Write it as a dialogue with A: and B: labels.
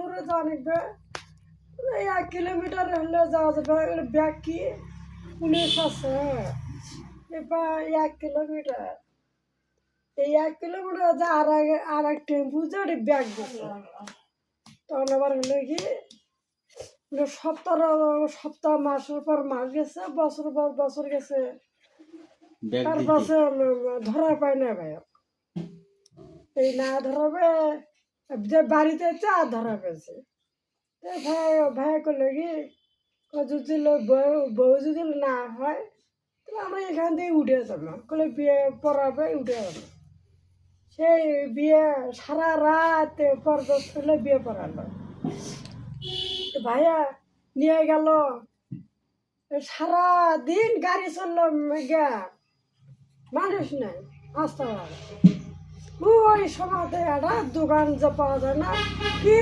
A: দূরে যাওয়া লাগবে, এই 1 কিলোমিটার হলে যাওয়া যাবে। ব্যাগ কি পুলিশ আছে, এবার 1 কিলোমিটার, এই 1 কিলোমিটার যা আর এক টেম্পু যে ওটি ব্যাগ গেছে। তখন আবার হলো কি সপ্তাহ মাসের পর মাস গেছে, বছর পর বছর গেছে, তারপরে ধরা পায় না ভাই। এই না ধরাবে যে বাড়িতে চা ধরা পেয়েছে, ভাই ভাই করলো কি যদি বউ যদি না হয় তাহলে আমরা এখান থেকে উঠে যাবো, করলে বিয়ে পড়াবে উঠে যাবো। সেই বিয়ে সারা রাত পরদশ করলে বিয়ে পড়ালো, ভাইয়া নিয়ে গেল, সারা দিন গাড়ি চললো, মানুষ নাই আসতে পারে। ওই সময় একটা দোকান যে পাওয়া যায় না, কি